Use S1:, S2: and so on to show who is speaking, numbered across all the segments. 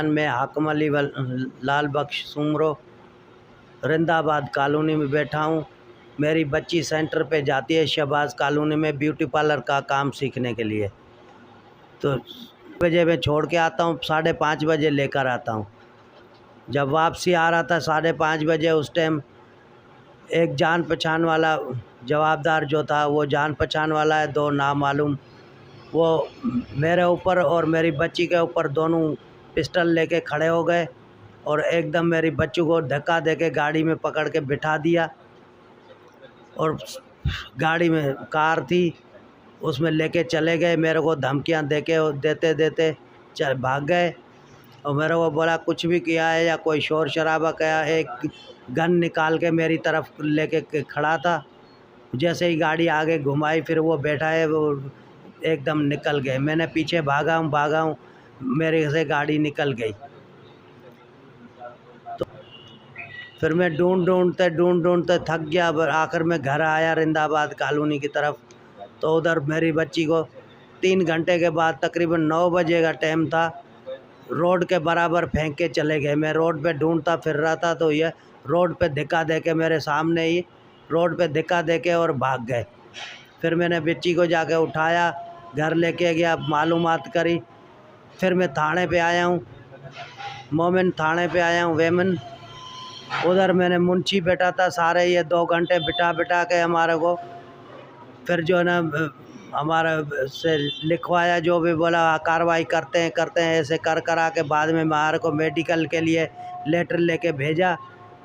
S1: मैं हाकिम अली लाल बख्श सुमरो रिंदाबाद कॉलोनी में बैठा हूँ। मेरी बच्ची सेंटर पे जाती है शहबाज कॉलोनी में ब्यूटी पार्लर का काम सीखने के लिए। तो बजे मैं छोड़ के आता हूँ, 5:30 बजे लेकर आता हूँ। जब वापसी आ रहा था 5:30 बजे, उस टाइम एक जान पहचान वाला जवाबदार जो था, वो जान पहचान वाला है, दो नामालूम, वो मेरे ऊपर और मेरी बच्ची के ऊपर दोनों पिस्टल लेके खड़े हो गए और एकदम मेरी बच्ची को धक्का देके गाड़ी में पकड़ के बिठा दिया और गाड़ी में कार थी उसमें लेके चले गए। मेरे को धमकियां देते देते चल भाग गए और मेरे को बोला कुछ भी किया है या कोई शोर शराबा किया है। एक गन निकाल के मेरी तरफ लेके खड़ा था। जैसे ही गाड़ी आगे घुमाई फिर वो बैठा है, वो एकदम निकल गए। मैंने पीछे भागा हूँ, मेरे से गाड़ी निकल गई। तो फिर मैं ढूंढते थक गया। आखिर में घर आया रिंदाबाद कॉलोनी की तरफ। तो उधर मेरी बच्ची को 3 घंटे के बाद तकरीबन 9 बजे का टाइम था, रोड के बराबर फेंक के चले गए। मैं रोड पे ढूंढता फिर रहा था तो ये रोड पे धक्का दे के मेरे सामने ही रोड पे धक्का दे के और भाग गए। फिर मैंने बच्ची को जाके उठाया, घर लेके गया, मालूमात करी। फिर मैं थाने पे आया हूँ, मोमिन थाने पे आया हूँ वेमन। उधर मैंने मुंशी बैठा था, सारे ये 2 घंटे बिठा के हमारे को फिर जो है ना हमारा से लिखवाया, जो भी बोला कार्रवाई करते हैं ऐसे करा के बाद में हमारे को मेडिकल के लिए लेटर लेके भेजा।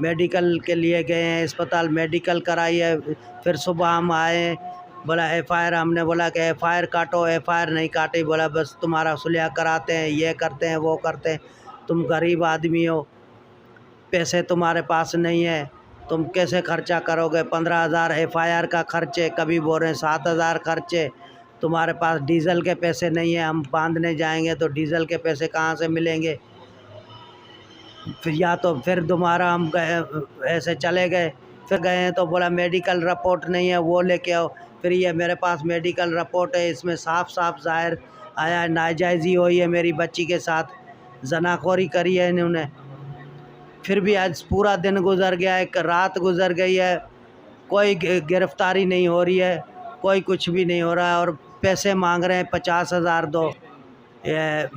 S1: मेडिकल के लिए गए हैं अस्पताल, मेडिकल कराई है। फिर सुबह हम आए, बोला FIR, हमने बोला कि FIR काटो। FIR नहीं काटी, बोला बस तुम्हारा सुलह कराते हैं, ये करते हैं वो करते हैं। तुम गरीब आदमी हो, पैसे तुम्हारे पास नहीं है, तुम कैसे खर्चा करोगे? 15,000 FIR का खर्चे, कभी बोल रहे हैं 7,000 खर्चे। तुम्हारे पास डीज़ल के पैसे नहीं है, हम बांधने जाएंगे तो डीज़ल के पैसे कहाँ से मिलेंगे? फिर या तो फिर दोबारा हम गए, ऐसे चले गए। फिर गए हैं तो बोला मेडिकल रिपोर्ट नहीं है, वो लेके आओ। फिर ये मेरे पास मेडिकल रिपोर्ट है, इसमें साफ साफ ज़ाहिर आया है नाजायज़ी हुई है मेरी बच्ची के साथ, जनाखोरी करी है इन्होंने। फिर भी आज पूरा दिन गुजर गया, एक रात गुजर गई है, कोई गिरफ्तारी नहीं हो रही है, कोई कुछ भी नहीं हो रहा है। और पैसे मांग रहे हैं 50,000 दो। ये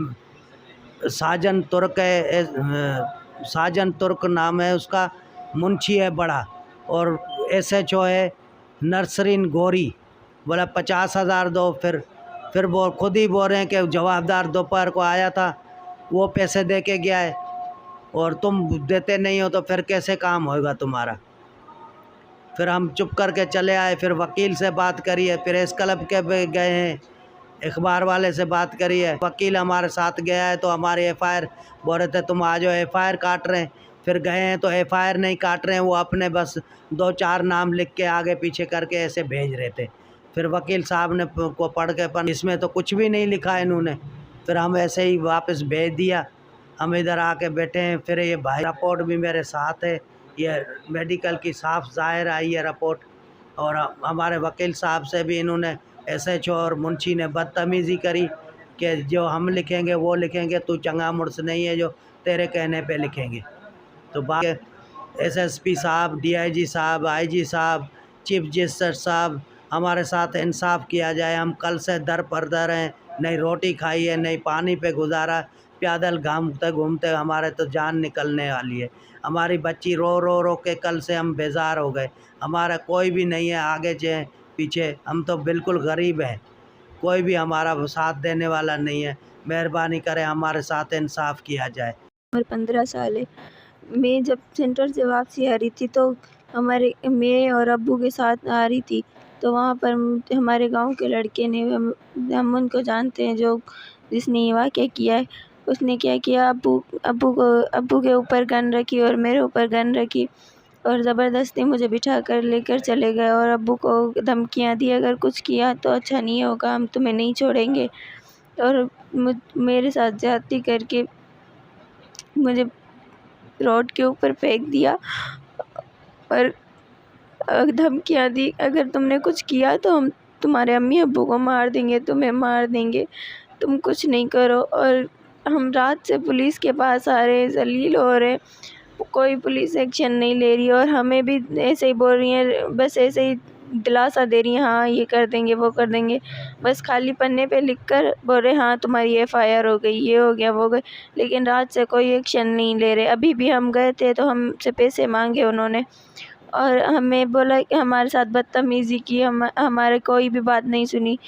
S1: साजन तुर्क है, साजन तुर्क नाम है उसका, मुंशी है बड़ा, और SHO है नरसरीन गोरी। बोला 50,000 दो। फिर वो खुद ही बोल रहे हैं कि जवाबदार दोपहर को आया था, वो पैसे दे के गया है और तुम देते नहीं हो तो फिर कैसे काम होगा तुम्हारा? फिर हम चुप करके चले आए। फिर वकील से बात करी है, प्रेस क्लब के गए हैं, अखबार वाले से बात करी है, वकील हमारे साथ गया है। तो हमारे FIR बोल रहे थे तुम आ जाओ, FIR काट रहे हैं। फिर गए हैं तो FIR नहीं काट रहे हैं, वो अपने बस 2-4 नाम लिख के आगे पीछे करके ऐसे भेज रहे थे। फिर वकील साहब ने को पढ़ के पर इसमें तो कुछ भी नहीं लिखा इन्होंने। फिर हम ऐसे ही वापस भेज दिया। हम इधर आके बैठे हैं। फिर ये भाई रिपोर्ट भी मेरे साथ है, ये मेडिकल की साफ ज़ाहिर आई है रिपोर्ट। और हमारे वकील साहब से भी इन्होंने SHO और मुंशी ने बदतमीज़ी करी कि जो हम लिखेंगे वो लिखेंगे, तू चंगा मुर्स नहीं है जो तेरे कहने पे लिखेंगे। तो SSP साहब, DIG साहब, IG साहब, चीफ जस्टिस साहब, हमारे साथ इंसाफ किया जाए। हम कल से दर पर दर हैं, नहीं रोटी खाई है, नहीं पानी पे गुजारा, पैदल घूमते घूमते हमारे तो जान निकलने वाली है। हमारी बच्ची रो के कल से हम बेजार हो गए। हमारा कोई भी नहीं है आगे पीछे, हम तो बिल्कुल गरीब हैं, कोई भी हमारा साथ देने वाला नहीं है। मेहरबानी करें हमारे साथ इंसाफ किया जाए।
S2: और 15 साल है। मैं जब सेंटर से वापसी आ रही थी तो मैं और अब्बू के साथ आ रही थी। तो वहाँ पर हमारे गांव के लड़के ने, हम उनको जानते हैं, जो जिसने ये वाक़या किया है, उसने क्या किया, अब्बू के ऊपर गन रखी और मेरे ऊपर गन रखी और ज़बरदस्ती मुझे बिठा कर लेकर चले गए और अब्बू को धमकियाँ दी, अगर कुछ किया तो अच्छा नहीं होगा, हम तुम्हें नहीं छोड़ेंगे। और मेरे साथ ज़्यादती करके मुझे रोड के ऊपर फेंक दिया और धमकियाँ दी, अगर तुमने कुछ किया तो हम तुम्हारे अम्मी अब्बू को मार देंगे, तुम्हें मार देंगे, तुम कुछ नहीं करो। और हम रात से पुलिस के पास आ रहे हैं, जलील हो रहे हैं, कोई पुलिस एक्शन नहीं ले रही है और हमें भी ऐसे ही बोल रही हैं, बस ऐसे ही दिलासा दे रही हैं, हाँ ये कर देंगे वो कर देंगे, बस खाली पन्ने पे लिख कर बोल रहे हाँ तुम्हारी FIR हो गई, ये हो गया वो हो गया, लेकिन रात से कोई एक्शन नहीं ले रहे। अभी भी हम गए थे तो हमसे पैसे मांगे उन्होंने और हमें बोला कि हमारे साथ बदतमीज़ी की, हमारे कोई भी बात नहीं सुनी।